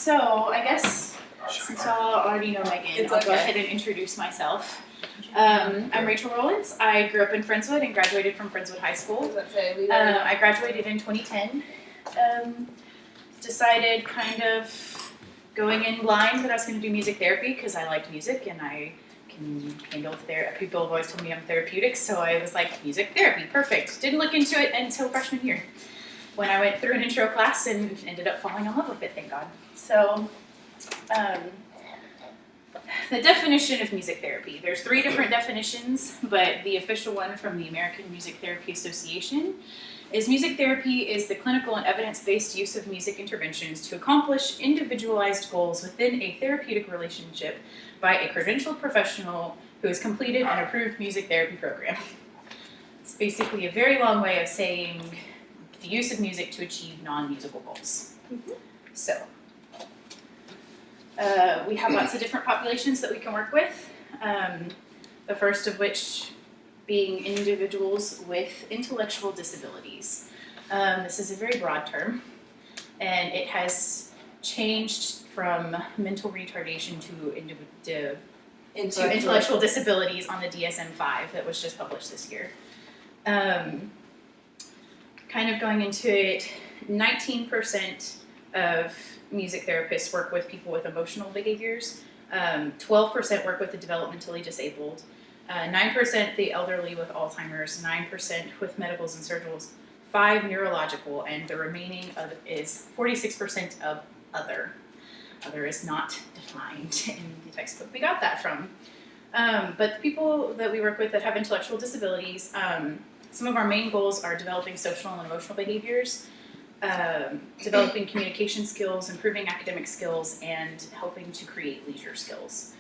So I guess since y'all already know Megan, I'll go ahead and introduce myself. I'm Rachel Rollins. I grew up in Friendswood and graduated from Friendswood High School. I graduated in 2010. Decided kind of going in blind that I was going to do music therapy because I liked music and I can handle therapy. People have always told me I'm therapeutic, so I was like, music therapy, perfect. Didn't look into it until freshman year when I went through an intro class and ended up falling in love with it, thank God. So, the definition of music therapy. There's 3 different definitions, but the official one from the American Music Therapy Association is music therapy is the clinical and evidence-based use of music interventions to accomplish individualized goals within a therapeutic relationship by a credentialed professional who has completed an approved music therapy program. It's basically a very long way of saying the use of music to achieve non-musical goals. So, we have lots of different populations that we can work with. The first of which being individuals with intellectual disabilities. This is a very broad term, and it has changed from mental retardation to intellectual disabilities on the DSM-5 that was just published this year. Kind of going into it, 19% of music therapists work with people with emotional behaviors, 12% work with the developmentally disabled, 9% the elderly with Alzheimer's, 9% with medicals and surgicals, 5% neurological, and the remaining is 46% of other. Other is not defined in the textbook we got that from. But the people that we work with that have intellectual disabilities, some of our main goals are developing social and emotional behaviors, developing communication skills, improving academic skills, and helping to create leisure skills.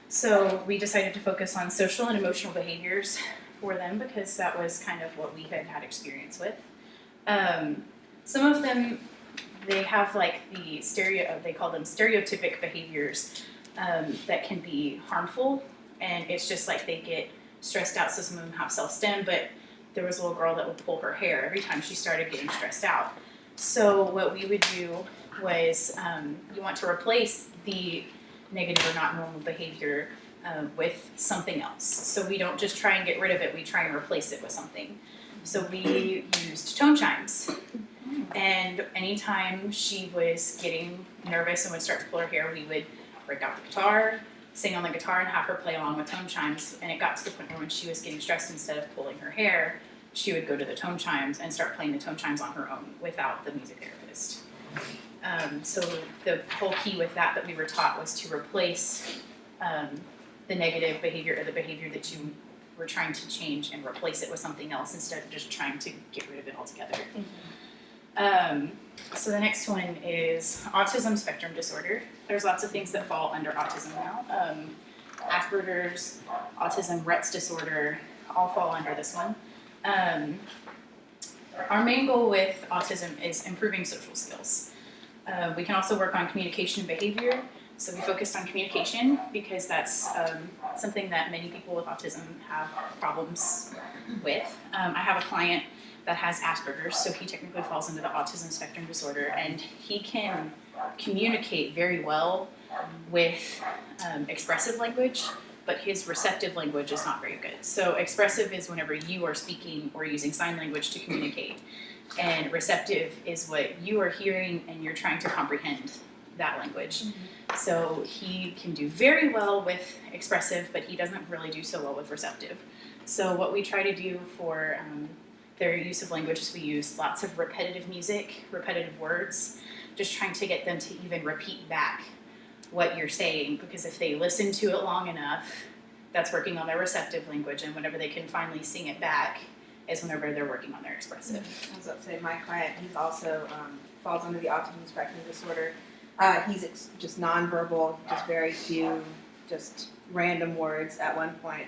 So we decided to focus on social and emotional behaviors for them because that was kind of what we had experience with. Some of them, they have like they call them stereotypic behaviors that can be harmful, and it's just like they get stressed out, so some of them have self-stim, but there was a little girl that would pull her hair every time she started getting stressed out. So what we would do was you want to replace the negative or not normal behavior with something else. So we don't just try and get rid of it, we try and replace it with something. So we used tone chimes. And anytime she was getting nervous and would start to pull her hair, we would break out the guitar, sing on the guitar, and have her play along with tone chimes. And it got to the point where when she was getting stressed, instead of pulling her hair, she would go to the tone chimes and start playing the tone chimes on her own without the music therapist. So the whole key with that we were taught was to replace the negative behavior or the behavior that you were trying to change and replace it with something else instead of just trying to get rid of it altogether. So the next one is autism spectrum disorder. There's lots of things that fall under autism now. Asperger's, autism Rett's disorder, all fall under this one. Our main goal with autism is improving social skills. We can also work on communication and behavior. So we focused on communication because that's something that many people with autism have problems with. I have a client that has Asperger's, so he technically falls into the autism spectrum disorder, and he can communicate very well with expressive language, but his receptive language is not very good. So expressive is whenever you are speaking or using sign language to communicate, and receptive is what you are hearing and you're trying to comprehend that language. So he can do very well with expressive, but he doesn't really do so well with receptive. So what we try to do for their use of language is we use lots of repetitive music, repetitive words, just trying to get them to even repeat back what you're saying, because if they listen to it long enough, that's working on their receptive language, and whenever they can finally sing it back is whenever they're working on their expressive. I was about to say, my client, he's also falls under the autism spectrum disorder. He's just nonverbal, just very few, just random words at one point.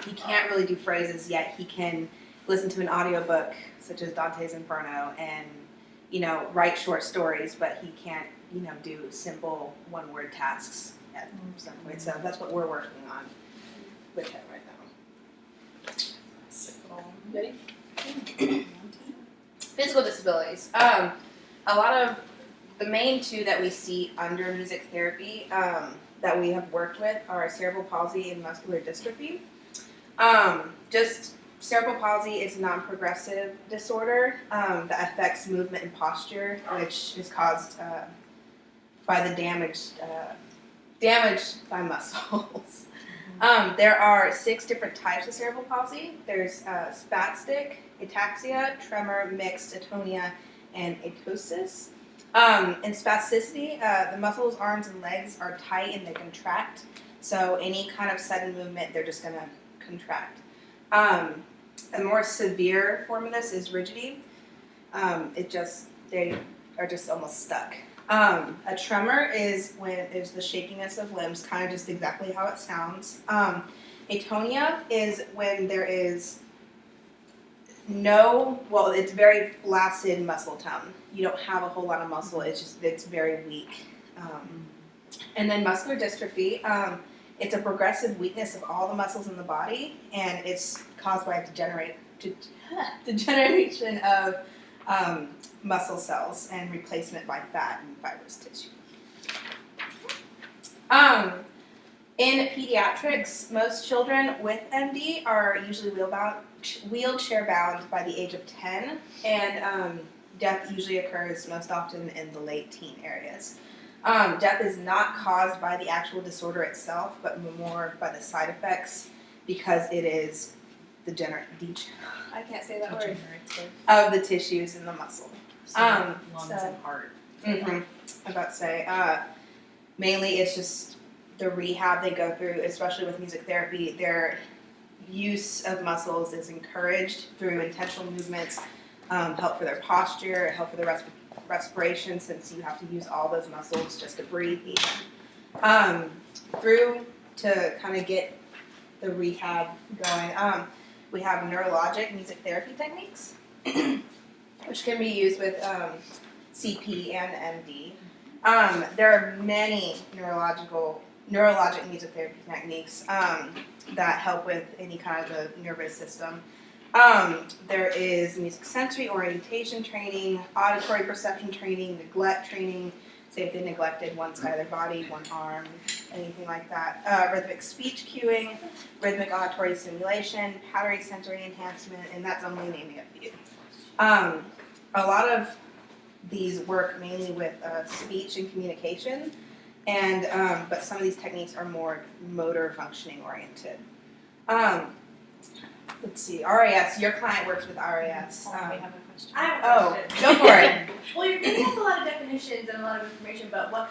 He can't really do phrases yet. He can listen to an audiobook such as Dante's Inferno and, write short stories, but he can't, do simple one-word tasks at some point. So that's what we're working on with him right now. So, Ready? Physical disabilities. A lot of the main two that we see under music therapy that we have worked with are cerebral palsy and muscular dystrophy. Just cerebral palsy is a non-progressive disorder that affects movement and posture, which is caused by the damage by muscles. There are 6 different types of cerebral palsy. There's spastic, ataxia, tremor, mixed, atonia, and atosis. In spasticity, the muscles, arms, and legs are tight and they contract. So any kind of sudden movement, they're just going to contract. A more severe form of this is rigidity. They are just almost stuck. A tremor is the shakiness of limbs, kind of just exactly how it sounds. Atonia is when there is it's very flaccid muscle tone. You don't have a whole lot of muscle, it's very weak. And then muscular dystrophy, it's a progressive weakness of all the muscles in the body, and it's caused by degeneration of muscle cells and replacement by fat and fibrous tissue. In pediatrics, most children with MD are usually wheelchair bound by the age of 10, and death usually occurs most often in the late teen areas. Death is not caused by the actual disorder itself, but more by the side effects, because it is I can't say that word, of the tissues in the muscle. Lungs and heart. I'm about to say, mainly it's just the rehab they go through, especially with music therapy. Their use of muscles is encouraged through intentional movements, help for their posture, help for their respiration, since you have to use all those muscles just to breathe even. Through to kind of get the rehab going, we have neurologic music therapy techniques, which can be used with CP and MD. There are many neurologic music therapy techniques that help with any kind of the nervous system. There is music sensory orientation training, auditory perception training, neglect training, say if they neglected one side of their body, one arm, anything like that. Rhythmic speech cueing, rhythmic auditory stimulation, pattern sensory enhancement, and that's only naming a few. A lot of these work mainly with speech and communication, and but some of these techniques are more motor functioning oriented. Let's see, RAS. Your client works with RAS. I have a question. I have a question. Go for it. Well, you're giving us a lot of definitions and a lot of information, but what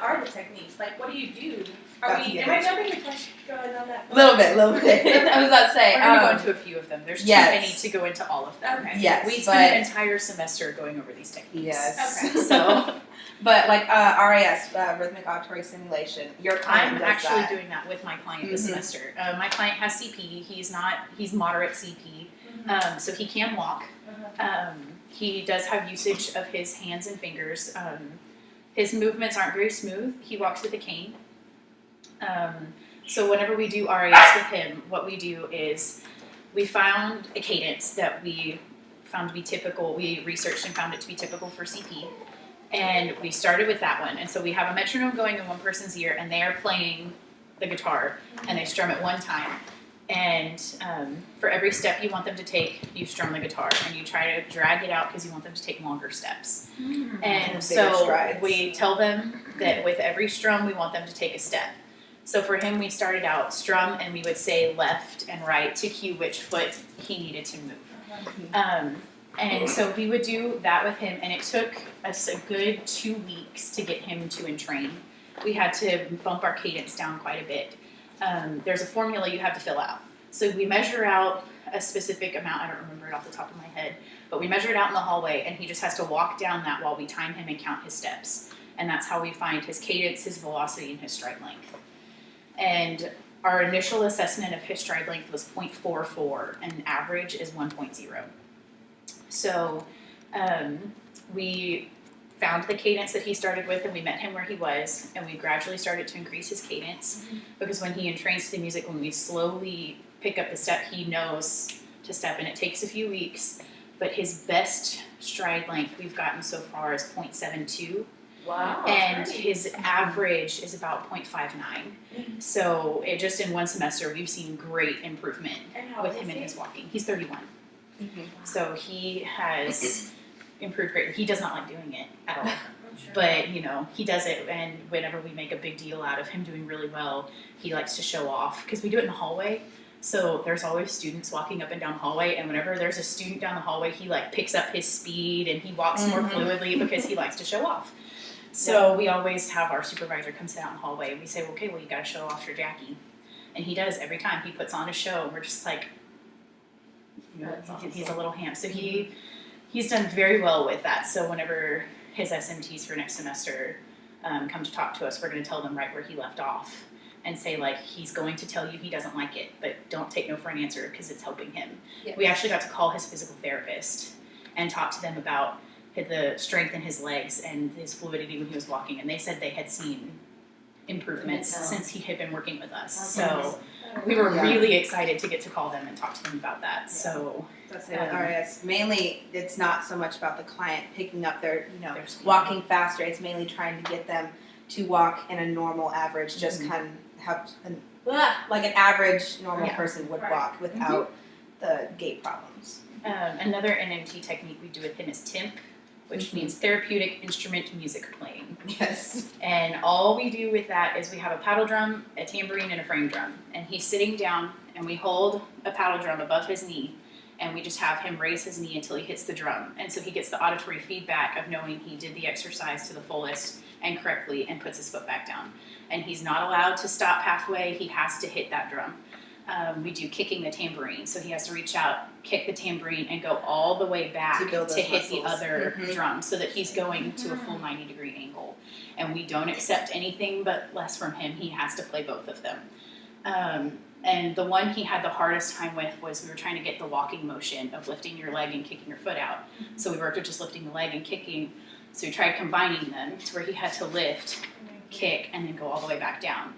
are the techniques? Like, what do you do? Am I jumping the question going on that? Little bit. I was about to say. We're going to go into a few of them. There's too many to go into all of them. Okay. Yes, we spent an entire semester going over these techniques. Yes. Okay. So, but like RAS, rhythmic auditory stimulation. Your client I'm does actually that. doing that with my client this semester. My client has CP. He's moderate CP, so he can walk. He does have usage of his hands and fingers. His movements aren't very smooth. He walks with a cane. So whenever we do RAS with him, what we do is we found a cadence that we found to be typical. We researched and found it to be typical for CP. And we started with that one. And so we have a metronome going in one person's ear, and they are playing the guitar, and they strum it one time. And for every step you want them to take, you strum the guitar, and you try to drag it out because you want them to take longer steps. And so strides. we tell them that with every strum, we want them to take a step. So for him, we started out strum, and we would say left and right to cue which foot he needed to move. And so we would do that with him, and it took us a good 2 weeks to get him to entrain. We had to bump our cadence down quite a bit. There's a formula you have to fill out. So we measure out a specific amount. I don't remember it off the top of my head, but we measure it out in the hallway, and he just has to walk down that while we time him and count his steps. And that's how we find his cadence, his velocity, and his stride length. And our initial assessment of his stride length was 0.44, and average is 1.0. So we found the cadence that he started with, and we met him where he was, and we gradually started to increase his cadence, because when he entrains to the music, when we slowly pick up the step, he knows to step, and it takes a few weeks, but his best stride length we've gotten so far is 0.72, Wow. And his average is about 0.59. So it just in one semester, we've seen great improvement with him in his walking. He's 31. So he has improved greatly. He does not like doing it at all. But, you know, he does it, and whenever we make a big deal out of him doing really well, he likes to show off, because we do it in the hallway. So there's always students walking up and down the hallway, and whenever there's a student down the hallway, he like picks up his speed and he walks more fluidly because he likes to show off. So we always have our supervisor come sit out in the hallway, and we say, okay, well, you gotta show off your Jackie. And he does every time. He puts on a show, and we're just like, you know, he's a little ham. So he's done very well with that. So whenever his SMTs for next semester come to talk to us, we're going to tell them right where he left off and say, like, he's going to tell you he doesn't like it, but don't take no for an answer because it's helping him. Yes. We actually got to call his physical therapist and talk to them about the strength in his legs and his fluidity when he was walking, and they said they had seen improvements since he had been working with us. So we were really excited to get to call them and talk to them about that. So that's it with RAS. Mainly, it's not so much about the client picking up their, you know, walking faster. It's mainly trying to get them to walk in a normal average, just kind of have like an average normal person would walk without the gait problems. Another NMT technique we do with him is TIMP, which means therapeutic instrument music playing. Yes. And all we do with that is we have a paddle drum, a tambourine, and a frame drum. And he's sitting down, and we hold a paddle drum above his knee, and we just have him raise his knee until he hits the drum. And so he gets the auditory feedback of knowing he did the exercise to the fullest and correctly and puts his foot back down. And he's not allowed to stop halfway. He has to hit that drum. We do kicking the tambourine. So he has to reach out, kick the tambourine, and go all the way back to hit the other drum so that he's going to a full 90-degree angle. And we don't accept anything but less from him. He has to play both of them. And the one he had the hardest time with was we were trying to get the walking motion of lifting your leg and kicking your foot out. So we worked with just lifting the leg and kicking. So we tried combining them to where he had to lift, kick, and then go all the way back down.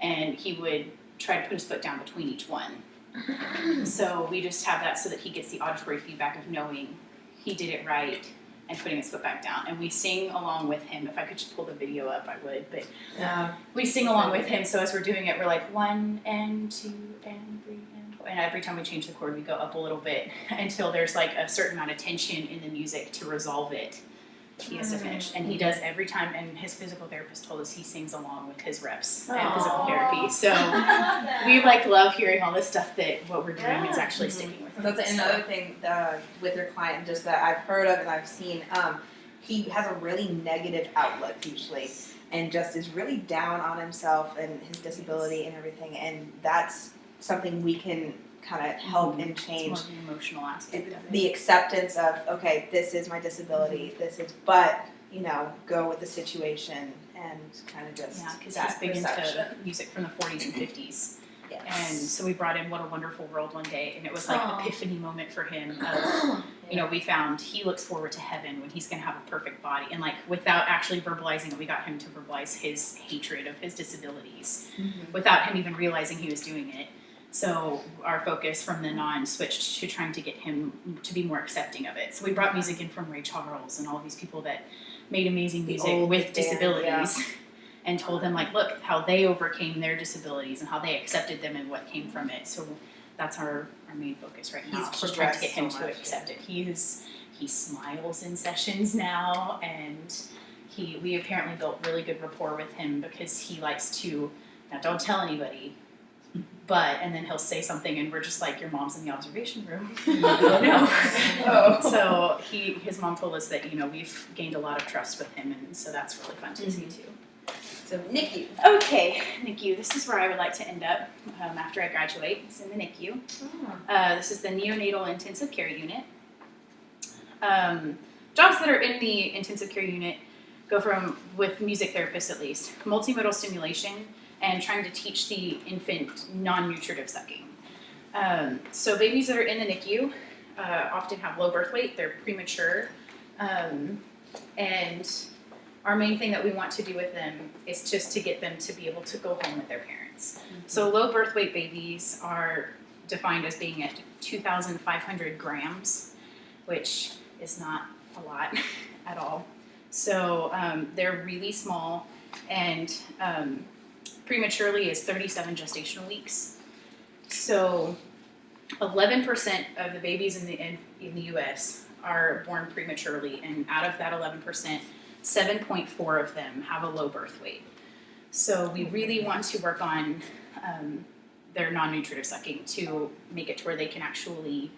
And he would try to put his foot down between each one. So we just have that so that he gets the auditory feedback of knowing he did it right and putting his foot back down. And we sing along with him. If I could just pull the video up, I would. But we sing along with him. So as we're doing it, we're like 1 and 2 and 3 and 4. And every time we change the chord, we go up a little bit until there's like a certain amount of tension in the music to resolve it. He has to finish, and he does every time. And his physical therapist told us he sings along with his reps and physical therapy. So we like love hearing all this stuff that what we're doing is actually sticking with him. That's another thing with your client, just that I've heard of and I've seen. He has a really negative outlook usually, and just is really down on himself and his disability and everything. And that's something we can kind of help and change. It's more the emotional aspect of it. The acceptance of, okay, this is my disability, but, you know, go with the situation and kind of just because he's big into music from the 40s and 50s. Yes. And so we brought in What a Wonderful World one day, and it was like an epiphany moment for him of, you know, we found he looks forward to heaven when he's going to have a perfect body. And like without actually verbalizing it, we got him to verbalize his hatred of his disabilities without him even realizing he was doing it. So our focus from then on switched to trying to get him to be more accepting of it. So we brought music in from Ray Charles and all these people that made amazing music with disabilities and told them, like, look, how they overcame their disabilities and how they accepted them and what came from it. So that's our main focus right now. We're trying to get him to accept it. He smiles in sessions now, and we apparently built really good rapport with him because he likes to, now don't tell anybody, and then he'll say something and we're just like, your mom's in the observation room. So his mom told us that, you know, we've gained a lot of trust with him, and so that's really fun to see too. So NICU. Okay, NICU. This is where I would like to end up after I graduate. It's in the NICU. This is the neonatal intensive care unit. Jobs that are in the intensive care unit go from, with music therapists at least, multimodal stimulation and trying to teach the infant non-nutritive sucking. So babies that are in the NICU often have low birth weight, they're premature, and our main thing that we want to do with them is just to get them to be able to go home with their parents. So low birth weight babies are defined as being at 2,500 grams, which is not a lot at all. So they're really small, and prematurely is 37 gestational weeks. So 11% of the babies in the U.S. are born prematurely, and out of that 11%, 7.4 of them have a low birth weight. So we really want to work on their non-nutritive sucking to make it to where they can actually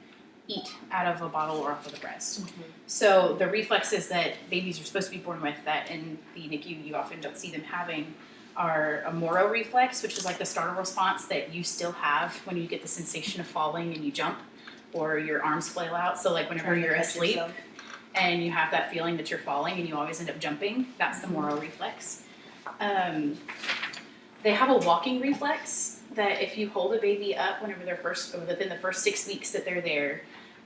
eat out of a bottle or off of the breast. So the reflexes that babies are supposed to be born with that in the NICU you often don't see them having are a Moro reflex, which is like the startle response that you still have when you get the sensation of falling and you jump or your arms flail out. So like whenever you're asleep and you have that feeling that you're falling and you always end up jumping, that's the Moro reflex. They have a walking reflex that if you hold a baby up whenever they're within the first 6 weeks that they're there,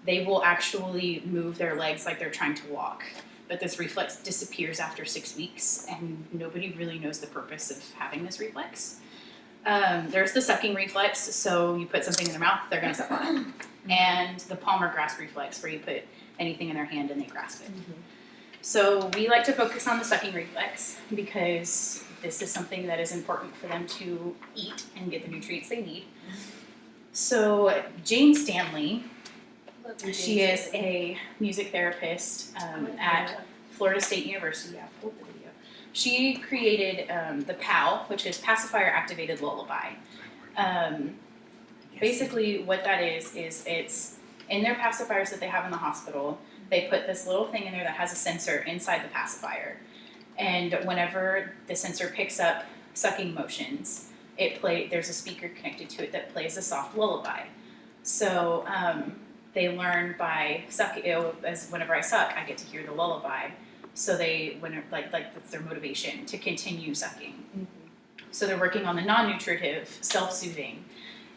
they will actually move their legs like they're trying to walk. But this reflex disappears after 6 weeks, and nobody really knows the purpose of having this reflex. There's the sucking reflex, so you put something in their mouth, they're going to suck on it. And the palmar grasp reflex, where you put anything in their hand and they grasp it. So we like to focus on the sucking reflex because this is something that is important for them to eat and get the nutrients they need. So Jane Stanley, she is a music therapist at Florida State University. Yeah, pulled the video. She created the PAL, which is Pacifier Activated Lullaby. Basically what that is it's in their pacifiers that they have in the hospital, they put this little thing in there that has a sensor inside the pacifier. And whenever the sensor picks up sucking motions, there's a speaker connected to it that plays a soft lullaby. So they learn by sucking. As whenever I suck, I get to hear the lullaby. So that's their motivation to continue sucking. So they're working on the non-nutritive, self-soothing,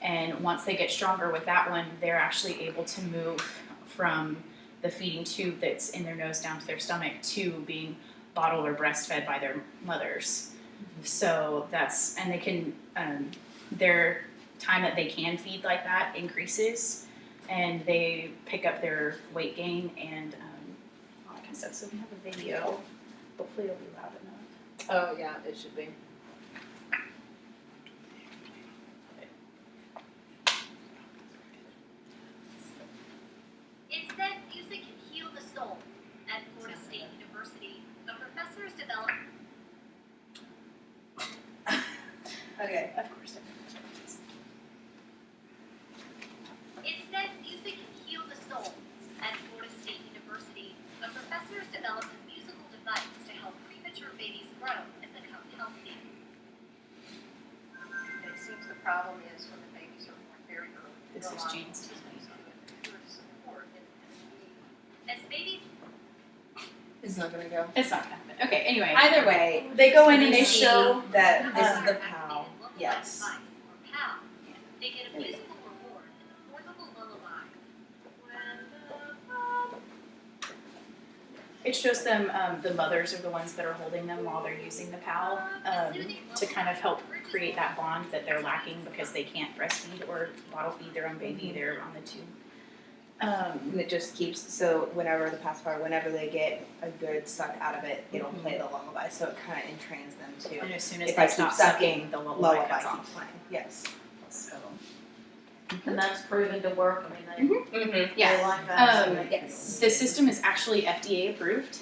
and once they get stronger with that one, they're actually able to move from the feeding tube that's in their nose down to their stomach to being bottled or breastfed by their mothers. So and they can, their time that they can feed like that increases, and they pick up their weight gain and all that kind of stuff. So we have a video. Hopefully it'll be loud enough. Oh, yeah, it should be. It said music can heal the soul. At Florida State University, the professors developed. Okay. Of course. It said music can heal the soul. At Florida State University, the professors developed a musical device to help premature babies grow and become healthy. It seems the problem is when the babies are born very early. This is Jane's. As babies It's not gonna go. It's not gonna happen. Okay, anyway. Either way, They go in and we they see show that this is the activated PAL. lullaby Yes. device, or PAL. They get a musical reward, an affordable lullaby. It shows them, the mothers are the ones that are holding them while they're using the PAL to kind of help create that bond that they're lacking because they can't breastfeed or bottle feed their own baby. They're on the tube. And it just keeps, so whenever they get a good suck out of it, it'll play the lullaby, so it kind of entrains them to. And as soon as If they I stop keep sucking, the lullaby cuts keeps off. playing. Yes. So, And that's proven to work, I mean, they yeah. like that. so they- Yes. The system is actually FDA approved.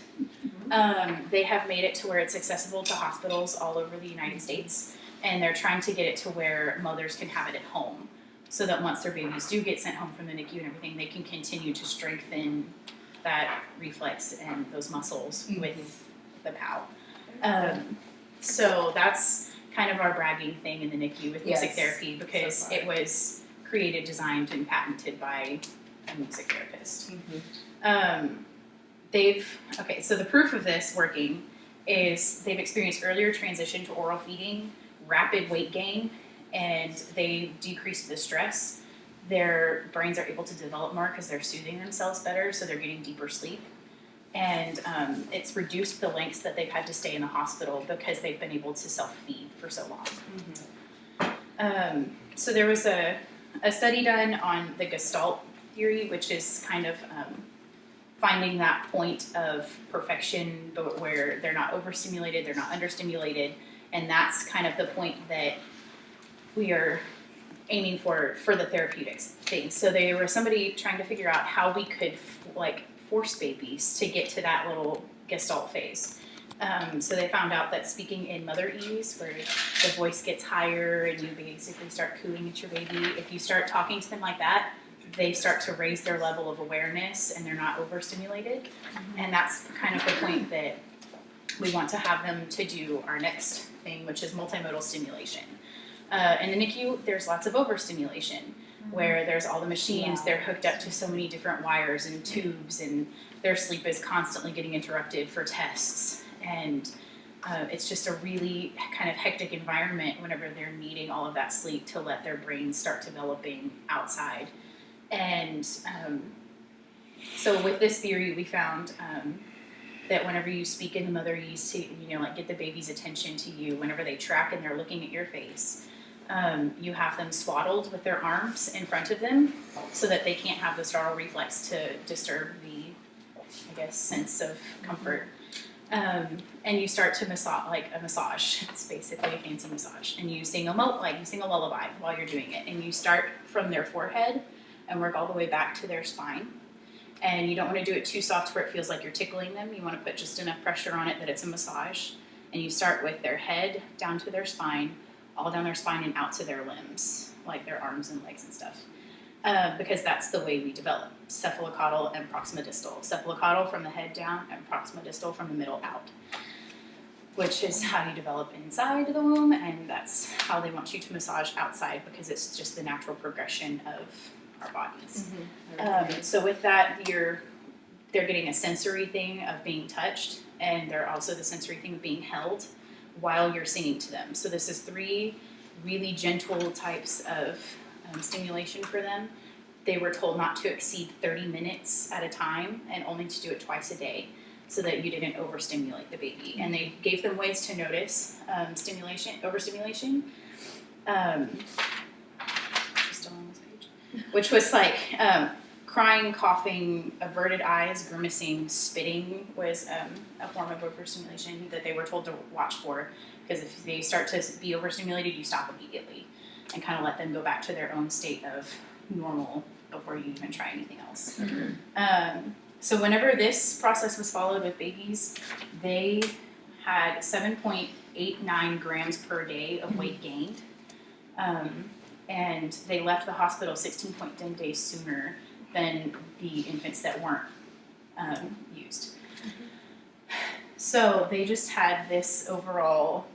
They have made it to where it's accessible to hospitals all over the United States, and they're trying to get it to where mothers can have it at home, so that once their babies do get sent home from the NICU and everything, they can continue to strengthen that reflex and those muscles with the PAL. So that's kind of our bragging thing in the NICU with music Yes. therapy because So far. it was created, designed, and patented by a music therapist. So the proof of this working is they've experienced earlier transition to oral feeding, rapid weight gain, and they decreased the stress. Their brains are able to develop more because they're soothing themselves better, so they're getting deeper sleep. And it's reduced the lengths that they've had to stay in the hospital because they've been able to self-feed for so long. So there was a study done on the Gestalt theory, which is kind of finding that point of perfection, but where they're not overstimulated, they're not understimulated, and that's kind of the point that we are aiming for the therapeutics thing. So there was somebody trying to figure out how we could force babies to get to that little gestalt phase. So they found out that speaking in motherese, where the voice gets higher and you basically start cooing at your baby, if you start talking to them like that, they start to raise their level of awareness and they're not overstimulated. And that's kind of the point that we want to have them to do our next thing, which is multimodal stimulation. In the NICU, there's lots of overstimulation, where there's all the machines, they're hooked up to so many different wires and tubes, and their sleep is constantly getting interrupted for tests. And it's just a really kind of hectic environment whenever they're needing all of that sleep to let their brains start developing outside. And so with this theory, we found that whenever you speak in the motherese to, get the baby's attention to you, whenever they track and they're looking at your face, you have them swaddled with their arms in front of them so that they can't have the startle reflex to disturb the, sense of comfort. And you start to massage, like a massage. It's basically a fancy massage. And you sing a lullaby while you're doing it. And you start from their forehead and work all the way back to their spine. And you don't want to do it too soft where it feels like you're tickling them. You want to put just enough pressure on it that it's a massage. And you start with their head down to their spine, all down their spine and out to their limbs, like their arms and legs and stuff. Because that's the way we develop, cephalocaudal and proximal-distal. Cephalocaudal from the head down and proximal-distal from the middle out, which is how you develop inside the womb, and that's how they want you to massage outside because it's just the natural progression of our bodies. So with that, they're getting a sensory thing of being touched, and they're also the sensory thing of being held while you're singing to them. So this is 3 really gentle types of stimulation for them. They were told not to exceed 30 minutes at a time and only to do it twice a day so that you didn't overstimulate the baby. And they gave them ways to notice overstimulation. Still on this page. Which was like crying, coughing, averted eyes, grimacing, spitting was a form of overstimulation that they were told to watch for, because if they start to be overstimulated, you stop immediately and kind of let them go back to their own state of normal before you even try anything else. So whenever this process was followed with babies, they had 7.89 grams per day of weight gained, and they left the hospital 16.10 days sooner than the infants that weren't used. So they just had this overall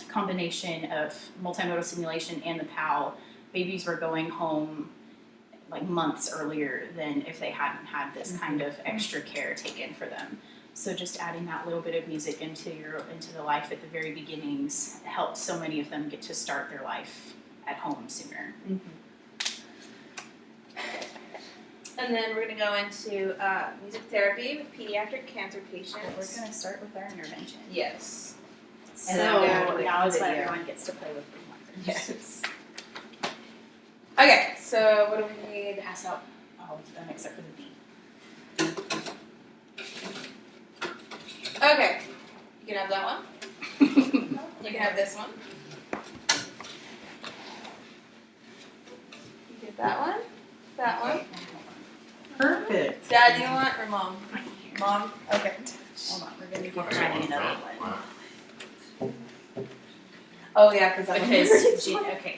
combination of multimodal stimulation and the PAL. Babies were going home like months earlier than if they hadn't had this kind of extra care taken for them. So just adding that little bit of music into the life at the very beginnings helped so many of them get to start their life at home sooner. And then we're going to go into music therapy with pediatric cancer patients. We're going to start with our intervention. Yes. So And now is when video. everyone gets to play with the markers. Yes. Okay, so what do we need? Pass out all of them except for the B. Okay, you can have that one. You can have this one. You get that one. That one. Perfect. Dad, do you want or mom? Mom? Okay. Hold on, we're going to give Johnny another one. Oh yeah, because that Okay,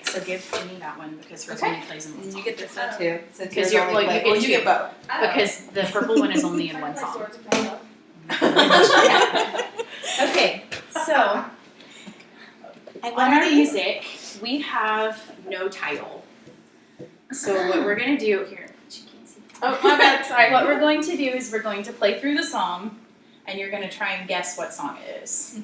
so give Ginny that one because her Okay. Ginny plays in one and song. you get this one too. Since Because yours you're- only well, you play- get you two. get both. Because the purple one is only in one song. Okay, so on our music, we have no title. So what we're going to do here, she can't see. Oh my bad. Sorry. What we're going to do is we're going to play through the song, and you're going to try and guess what song it is.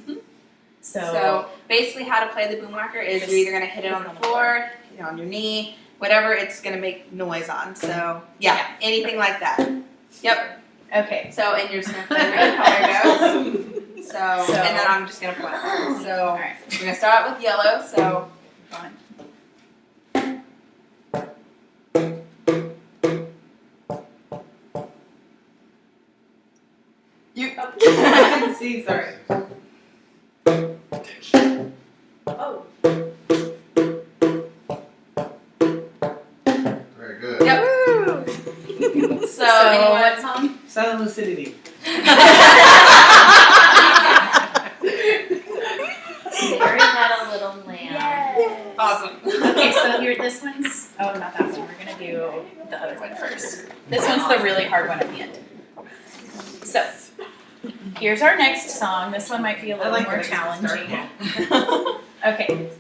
So basically, how to play the boom whacker is you're either gonna hit it on the floor, hit it on your knee, whatever it's gonna make noise on. So yeah, anything like that. Yep. Okay. So and you're just gonna play where the color goes. So and then I'm just gonna play. So All right. we're gonna start out with yellow. So Fine. ABC, sorry. Oh. Very good. Yep. So anyone, what song? Southern Lucidity. Mary had a little lamb. Yes. Awesome. Okay, so here, this one's, oh, not that one, we're gonna do the other one first. This one's the really hard one at the end. So, here's our next song, this one might be a I little like more when it starts challenging. Okay.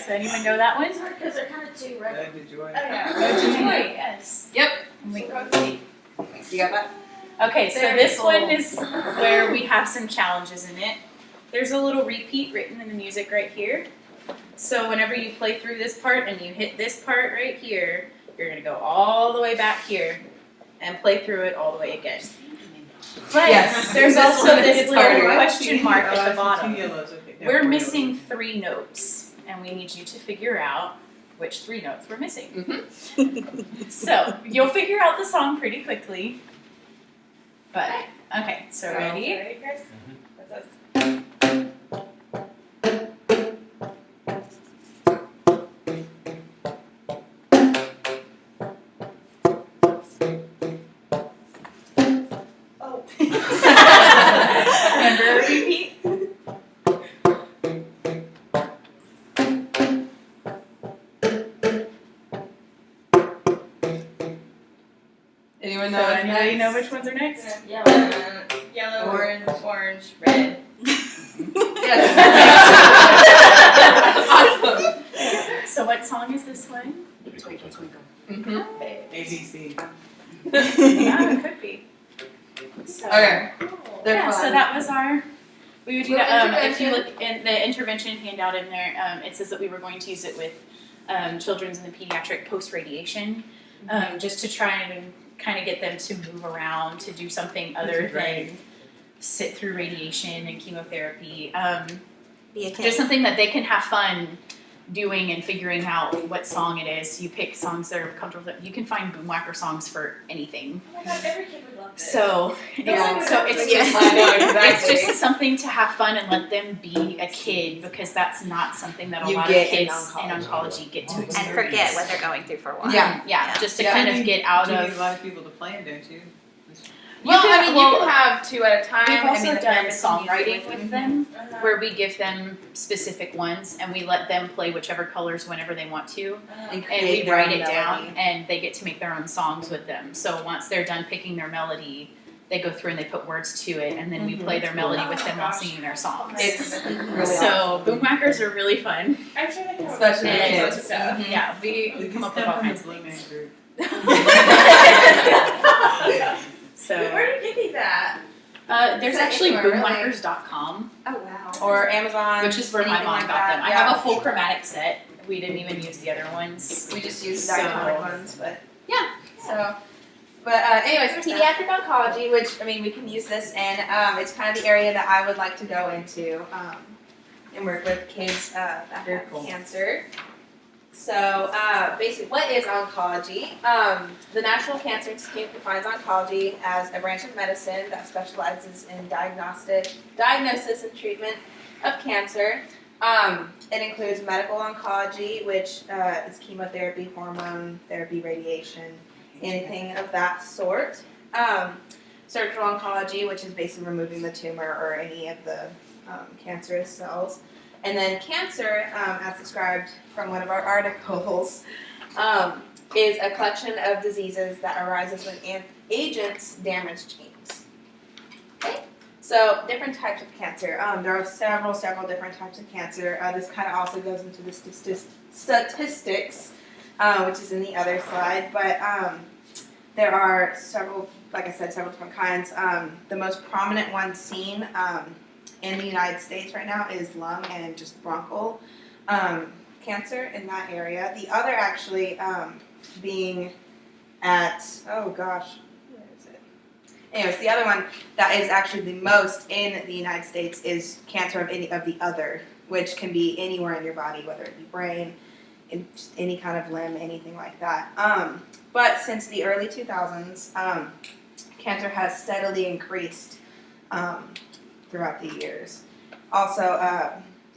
So anyone know that one? Because they're kind of two, right? Did you Oh, want? yeah. Go to Joy, yes. Yep. And we- You got that? Okay, so Very this cool. one is where we have some challenges in it. There's a little repeat written in the music right here. So whenever you play through this part and you hit this part right here, you're gonna go all the way back here and play through it all the way again. But Yes. there's This also one this is little harder. question mark Oh, I at the see bottom. 2 yellows. Okay, yeah, We're 4 missing 3 notes, and we need you to figure out which 3 notes we're missing. So you'll figure out the song pretty quickly. But okay, so ready? Ready, Chris? That's us. Oh. Remember repeat? Anyone So know? anybody know which ones are next? Yeah. Yellow, Orange, red. Awesome. So what song is this one? Mhm. ABC. Yeah, it could be. So, Okay. They're yeah, so fun. that was our. We would do Little that. If you intervention. look in the intervention handout in there, it says that we were going to use it with children's in the pediatric post radiation, just to try and kind of get them to move around, to do something other than sit through radiation and chemotherapy. Just something that they can have fun doing and figuring out what song it is. You pick songs that are comfortable with. You can find boomwhacker songs for anything. Oh my god, every kid would love this. So Yeah. so it's Yes. just I know, it's exactly. just something to have fun and let them be a kid, because that's not something that a You lot of get in kids in oncology get to And experience. forget what they're going through for a while. Yeah. Yeah, just to Yeah. kind of get out You need a of. lot of people to plan, don't you? Well, You I can- mean, well, you can have 2 at a time. We've I also mean, the done therapist can use it songwriting with with them, Uh-huh. where we give them specific ones and we let them play whichever colors whenever they want to, and create we their write own it down, melody. and they get to make their own songs with them. So once they're done picking their melody, they go through and they put words to it, and then we play their melody with them while singing their songs. It's really So boomwhackers are really fun. I'm sure they can Especially the and kids. stuff. Yeah, we Did come you up with step all on the kinds of Blue Man things. Group? So Where do you get these at? there's Is that actually anywhere, really? boomwhackers.com, Oh wow. Or Amazon. which is where my anything mom like got that. them. I Yeah. have a full chromatic set. We didn't even use the other ones. We just use So- diatonic ones, but Yeah. So, but anyways, pediatric oncology, which I mean, we can use this in. It's kind of the area that I would like to go into and work with kids that Very have cool. cancer. So, basically, what is oncology? The National Cancer Institute defines oncology as a branch of medicine that specializes in diagnosis and treatment of cancer. It includes medical oncology, which is chemotherapy, hormone therapy, radiation, anything of that sort. Surgical oncology, which is basically removing the tumor or any of the cancerous cells. And then cancer, as described from one of our articles, is a collection of diseases that arises when agents damage genes. Okay? So, different types of cancer. There are several different types of cancer. This kind of also goes into the statistics, which is in the other slide. But there are several, like I said, several different kinds. The most prominent one seen in the United States right now is lung and just bronchial cancer in that area. The other actually being at, oh gosh, where is Anyways, the other one that is actually the most in the United States is cancer of any of the other, which can be anywhere in your body, whether it be brain, in just any kind of limb, anything like that. But since the early 2000s, cancer has steadily increased throughout the years. Also,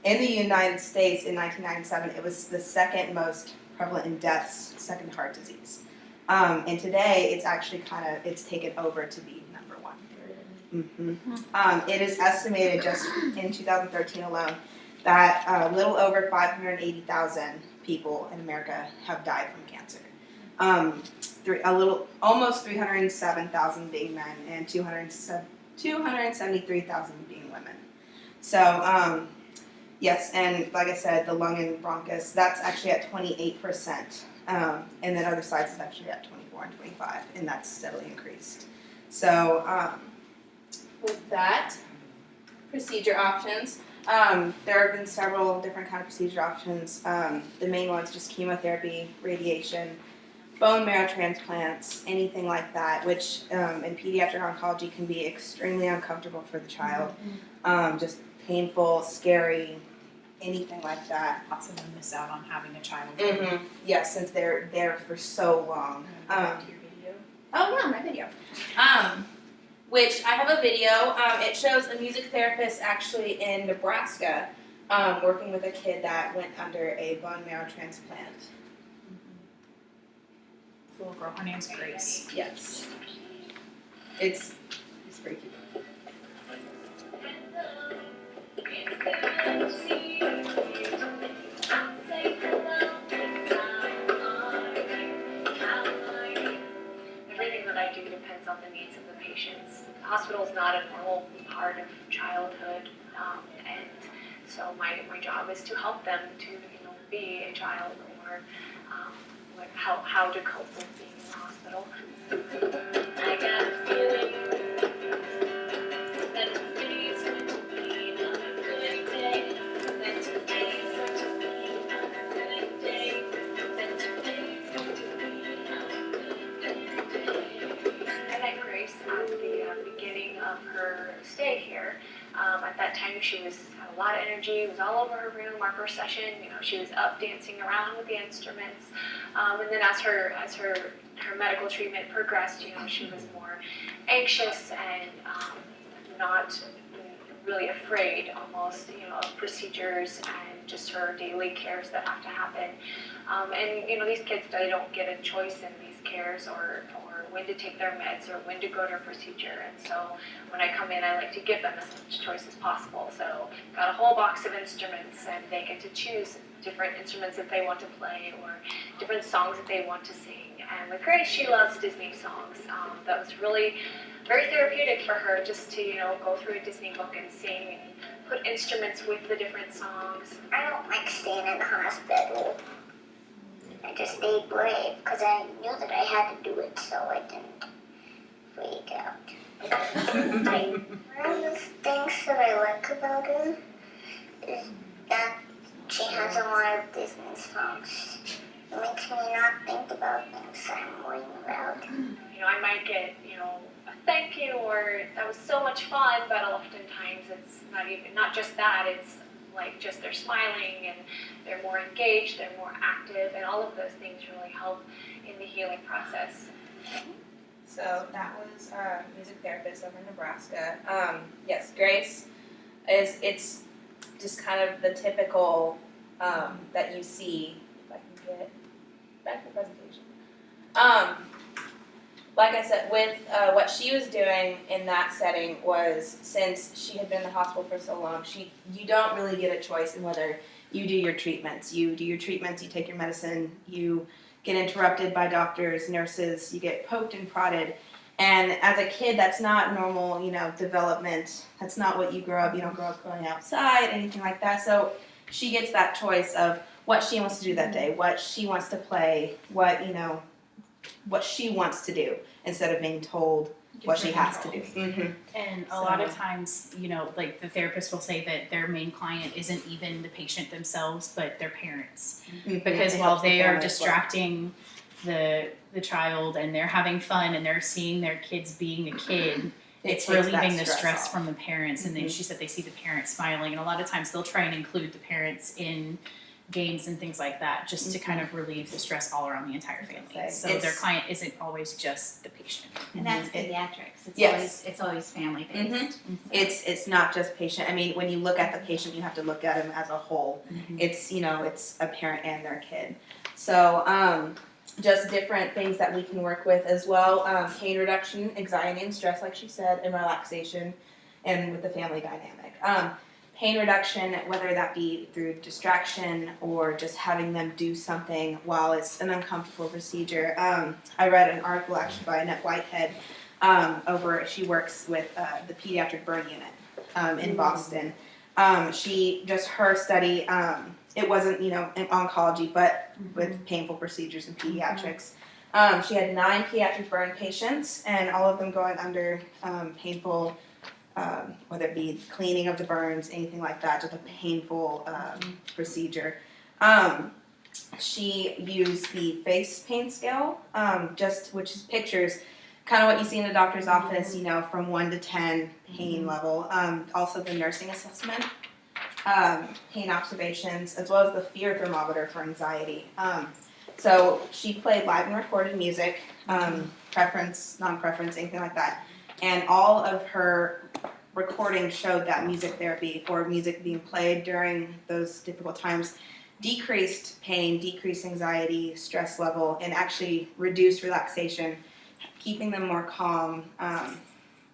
in the United States in 1997, it was the second most prevalent in deaths, second to heart disease. And today, it's actually it's taken over to be number one. It is estimated just in 2013 alone that a little over 580,000 people in America have died from cancer. Almost 307,000 being men and 273,000 being women. So, yes, and like I said, the lung and bronchus, that's actually at 28%. And then other sites is actually at 24 and 25, and that's steadily increased. So, with that, procedure options. There have been several different kind of procedure options. The main ones just chemotherapy, radiation, bone marrow transplants, anything like that, which in pediatric oncology can be extremely uncomfortable for the child. Just painful, scary, anything like that. Lots of them miss out on having a child. Yes, since they're there for so long. Back to your video. Oh yeah, my video. Which I have a video. It shows a music therapist actually in Nebraska working with a kid that went under a bone marrow transplant. The little girl, her name's Grace. Yes. It's pretty cute. Everything that I do depends on the needs of the patients. The hospital is not a normal part of childhood, and so my job is to help them to be a child or how to cope with being in the hospital. I got a feeling that today's going to be not a good day. That today's going to be not a good day. That today's going to be not a good day. I met Grace at the beginning of her stay here. At that time, she had a lot of energy. Was all over her room. Our first session, she was up dancing around with the instruments. And then as her medical treatment progressed, she was more anxious and not really afraid, almost, of procedures and just her daily cares that have to happen. And these kids, they don't get a choice in these cares or when to take their meds or when to go to a procedure. And so when I come in, I like to give them as much choice as possible. So got a whole box of instruments, and they get to choose different instruments that they want to play or different songs that they want to sing. And with Grace, she loves Disney songs. That was really very therapeutic for her, just to go through a Disney book and sing and put instruments with the different songs. I don't like staying in the hospital. I just stayed brave because I knew that I had to do it so I didn't freak out. One of the things that I like about her is that she has a lot of Disney songs. It makes me not think about things I'm worrying about. I might get, a thank you or that was so much fun, but oftentimes it's not just that, it's like just they're smiling and they're more engaged, they're more active, and all of those things really help in the healing process. So that was a music therapist over in Nebraska. Yes, Grace it's just kind of the typical that you see. If I can get back to the presentation. Like I said, with what she was doing in that setting was, since she had been in the hospital for so long, you don't really get a choice in whether you do your treatments. You do your treatments, you take your medicine, you get interrupted by doctors, nurses, you get poked and prodded. And as a kid, that's not normal, development. That's not what you grow up. You don't grow up going outside, anything like that. So she gets that choice of what she wants to do that day, what she wants to play, what she wants to do, instead of being told what she has to do. Mm-hmm. And a lot of times, like the therapist will say that their main client isn't even the patient themselves, but their parents. Mm-hmm. Because while they are distracting the child and they're having fun and they're seeing their kids being a kid, it's takes that relieving the stress off. from the parents. And then she said they see the parents smiling, and a lot of times they'll try and include the parents in games and things like that, just to kind of relieve the stress all around the entire family. So their client isn't always just the patient. And that's pediatrics. It's Yes. always family based. It's not just patient. I mean, when you look at the patient, you have to look at him as a whole. It's it's a parent and their kid. So just different things that we can work with as well. Pain reduction, anxiety and stress, like she said, and relaxation, and with the family dynamic. Pain reduction, whether that be through distraction or just having them do something while it's an uncomfortable procedure. I read an article actually by Annette Whitehead she works with the pediatric burn unit in Boston. Her study, it wasn't, in oncology, but with painful procedures in pediatrics. She had 9 pediatric burn patients, and all of them going under painful, whether it be cleaning of the burns, anything like that, just a painful procedure. She used the face pain scale, which is pictures, kind of what you see in the doctor's office, from 1 to 10 pain level. Also the nursing assessment, pain observations, as well as the fear thermometer for anxiety. So she played live and recorded music, preference, non-preference, anything like that. And all of her recordings showed that music therapy or music being played during those difficult times decreased pain, decreased anxiety, stress level, and actually reduced relaxation, keeping them more calm.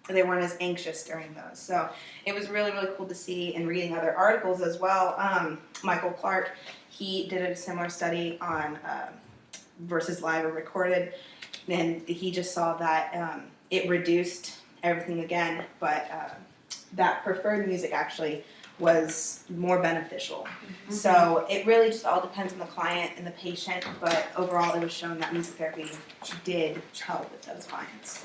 They weren't as anxious during those. So it was really, really cool to see, and reading other articles as well. Michael Clark, he did a similar study on versus live or recorded, and he just saw that it reduced everything again, but that preferred music actually was more beneficial. So it really just all depends on the client and the patient, but overall it was shown that music therapy did help with those clients.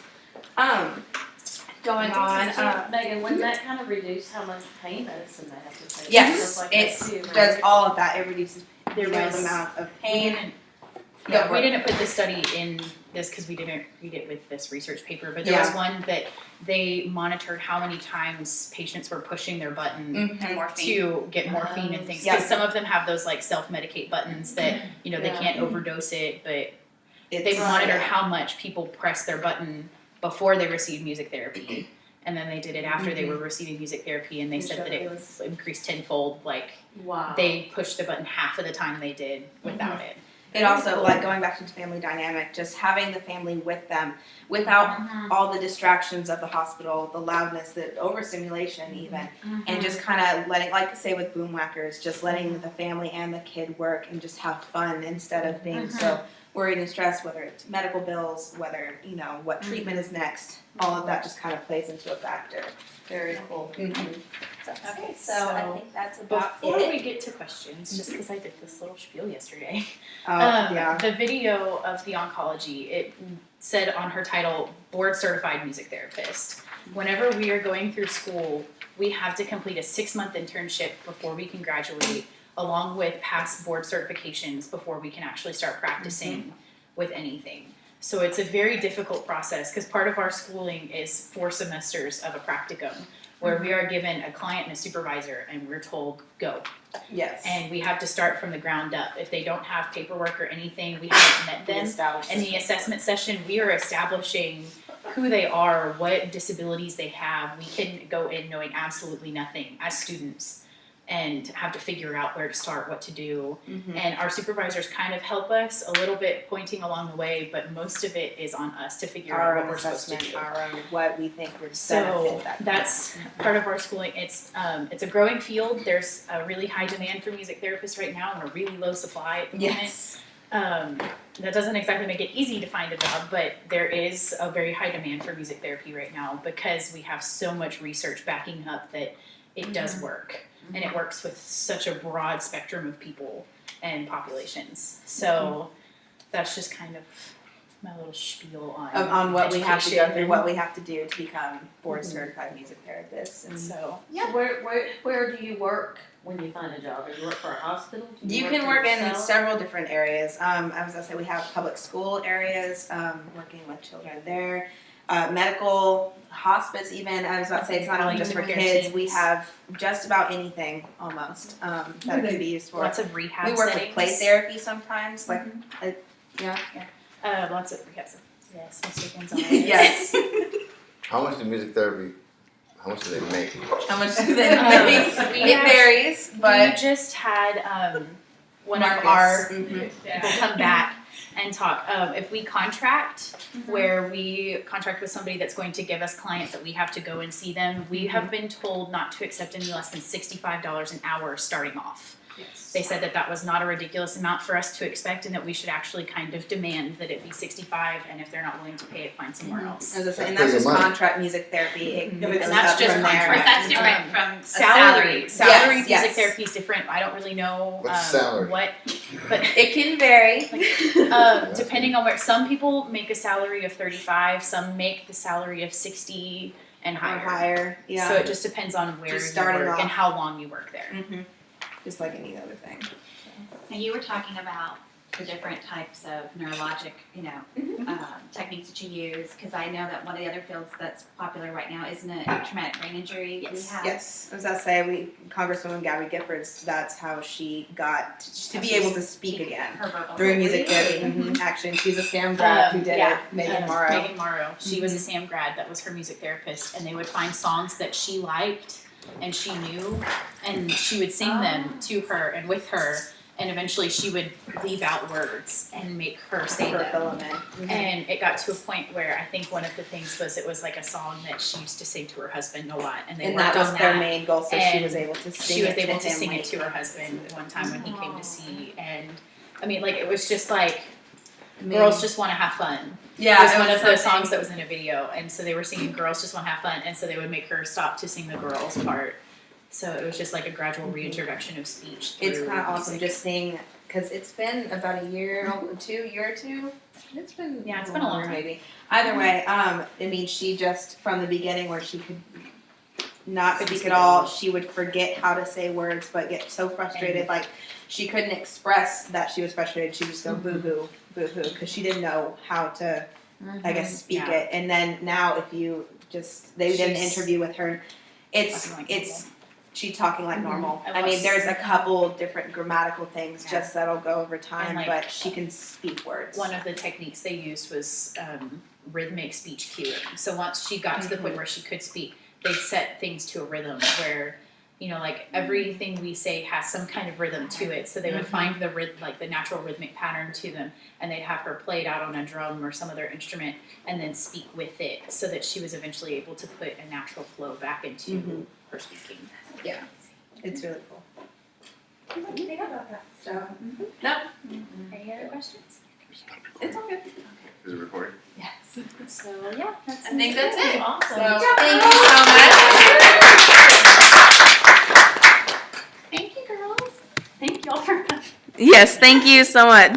Going on, Megan, wouldn't that kind of reduce how much pain medicine they have to take? yes, Stuff like it that too, right? does all of that. It reduces There the was- amount of We pain. didn't, Go for we it. didn't put this study in this because we didn't read it with this research paper, but there was one that they monitored how many times patients were pushing their button Mhm. morphine. to get morphine and things. Yeah. Because some of them have those like self-medicate buttons that, they Yeah. can't overdose it, but they It's- monitored how much people press their button before they received music therapy. And then they did it after they were receiving music therapy, and they said that it was increased tenfold. Like Wow. they pushed the button half of the time they did without it. It also, like going back to family dynamic, just having the family with them without all the distractions of the hospital, the loudness, the overstimulation even, and just kind of letting, like say with boom whackers, just letting the family and the kid work and just have fun instead of being so worried and stressed, whether it's medical bills, whether, what treatment is next, all of that just kind of plays into a factor. Very cool. Okay, So I think that's about Before it. we get to questions, just because I did this little spiel yesterday, yeah. the video of the oncology, it said on her title, board certified music therapist. Whenever we are going through school, we have to complete a 6-month internship before we can graduate, along with past board certifications before we can actually start practicing with anything. So it's a very difficult process because part of our schooling is 4 semesters of a practicum where we are given a client and a supervisor and we're told go. Yes. And we have to start from the ground up. If they don't have paperwork or anything, we haven't met them. In the assessment session, we are establishing who they are, what disabilities they have. We can go in knowing absolutely nothing as students and have to figure out where to start, what to do. And our supervisors kind of help us a little bit pointing along the way, but most of it is on us to figure Our out what own we're supposed to assessment, do. our own, what we think would So benefit that. that's part of our schooling. It's a growing field. There's a really high demand for music therapists right now and a really low supply at the moment. Yes. That doesn't exactly make it easy to find a job, but there is a very high demand for music therapy right now because we have so much research backing up that it does work. And it works with such a broad spectrum of people and populations. So that's just kind of my little spiel on what we have to go education through, and- what we have to do to become board certified music therapists. And So So where do you work when you find a job? Do you work for a hospital? Do you can for work in yourself? several different areas. I was gonna say we have public school areas, working with children there, medical, hospice even. I was about to say it's not only just for kids. We have just about anything almost that it could be used for. lots of rehab We work settings. with play therapy sometimes, like yeah. Lots of rehab. Yes, Mr. Gonzalez. Yes. How much do music therapy? How much do they make? How much do they make? we It have- varies, we but just had one of Marcus. our Mhm. people come back and talk. If we contract, where we contract with somebody that's going to give us clients that we have to go and see them, we have been told not to accept any less than $65 an hour starting off. They said that that was not a ridiculous amount for us to expect, and that we should actually kind of demand that it be 65, and if they're not willing to pay it, find somewhere else. As I say, and That's that's just pretty good money. contract music therapy. It goes And that's up just from there. contract. But that's different from a Salary salary. music yes. therapy is different. I don't really know What's the salary? what, but It can vary. depending on where some people make a salary of 35, some make the salary of 60 and Or higher. higher. Yeah. So it just depends on where Just you starting work off. and how long you work there. Mm-hmm. Just like any other thing. Now, you were talking about the different types of neurologic, techniques that you use, because I know that one of the other fields that's popular right now is traumatic brain injury Yes. rehab. Yes, as I say, Congresswoman Gabby Giffords, that's how she got to be able to speak again Her vocal. through music therapy. Mhm. Actually, she's a SAM grad who did it, Megan Morrow. Megan Morrow. She was a SAM grad. That was her music therapist, and they would find songs that she liked and she knew, and she would sing them to her and with her, and eventually she would leave out words and make her say For them. filament. And it got to a point where I think one of the things was it was like a song that she used to sing to her husband a lot, and they And worked that was on their that. main goal, so she And was able to sing She was it able to to him sing when it he to her came. husband one time when he came to see, and I mean, like, it was just like girls just want to have fun. Yeah, It was it one was of the something- songs that was in a video, and so they were singing "Girls Just Want to Have Fun," and so they would make her stop to sing the girls part. So it was just like a gradual reintroduction of speech. It's through kind of awesome music. just seeing, because it's been about a year or two. It's been Yeah, it's been a long longer time. maybe. Either way, I mean, she just from the beginning where she could not Couldn't speak speak at all, English. she would forget how to say words, but get so frustrated, like she couldn't express that she was frustrated. She would just go boo hoo, because she didn't know how to, I guess, speak Yeah. it. And then now, if you just they did an She's interview with her, it's talking like it's. She's talking like normal. I I mean, love- there's a couple different grammatical things just that'll go over time, And, like, but she can speak words. One of the techniques they used was rhythmic speech cueing. So once she got to the point where she could speak, they set things to a rhythm where, like everything we say has some kind of rhythm to it. So they would find the the natural rhythmic pattern to them, and they'd have her play it out on a drum or some other instrument, and then speak with it, so that she was eventually able to put a natural flow back into her speaking. It's really cool. I didn't think about that. So Any other questions? it's all good. Is it recording? Yes. So yeah, that's I think that's it. Awesome. So thank you so much. Thank you, girls. Thank y'all for coming. Yes, thank you so much.